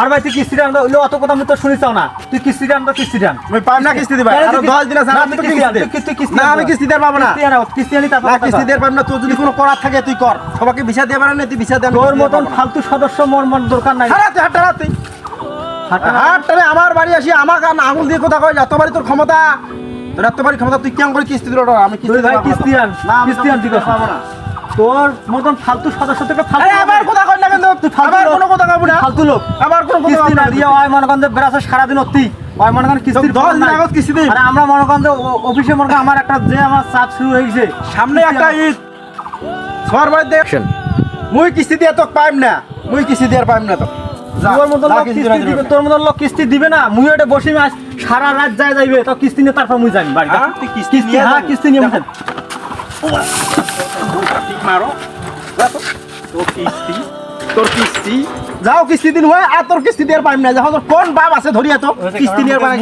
আর ভাই তুই কিস্তি দাম হইলো অত কথা আমি তো শুনিছাও না তুই কিস্তি দাম আমি পাম না কিস্তি দিবা আর 10 দিন আছে আমি তো কিস্তি না আমি কিস্তি দিতে পারবো না কিস্তি আনি তারপর না কিস্তি দিতে পারবো না তুই যদি কোনো করার থাকে তুই কর সবাইকে ভিসা দিয়ে পারে না তুই ভিসা দে তোর মতন ফালতু সদস্য মন দরকার নাই হাঁটাতে আমার বাড়ি আসি আমার কান আঙুল দিয়ে কথা কয় এত বাড়ি তোর ক্ষমতা তোর এত বাড়ি ক্ষমতা তুই কেমন করে কিস্তি দিল আমি তুই ভাই কিস্তি আন তুই পাবো না তোর মতন ফালতু সদস্য থেকে ফালতু আবার কথা কই না কেন তুই আবার কোনো কথা কইবি না ফালতু লোক আবার কোনো কথা কিস্তি না দিয়া ওই মনে করেন বেরাসে সারা দিন অতি ওই মনে করেন কিস্তি 10 দিন আগে কিস্তি দিই আরে আমরা মনে করেন অফিসে মনে করেন আমার একটা যে আমার চাপ শুরু হয়ে গেছে সামনে একটা ঈদ সবার বাড়ি দেখ মুই কিস্তি দিয়ে তো পাইম না মুই কিস্তি দিয়ে পাইম না তো তোর মতন লোক কিস্তি দিবে তোর মতন লোক কিস্তি দিবে না মুই এটা বসে মাস সারা রাত যাইবে তো কিস্তি নিয়ে তারপর মুই যাই বাড়ি তুই কিস্তি নিয়ে হ্যাঁ কিস্তি নিয়ে মুই ঠিক মারো তোর কিস্তি যাও কিস্তি দিন হয় আর তোর কিস্তি দিয়ে পাইম না যখন তোর কোন বাপ আছে ধরিয়া তো কিস্তি নিয়ে পাই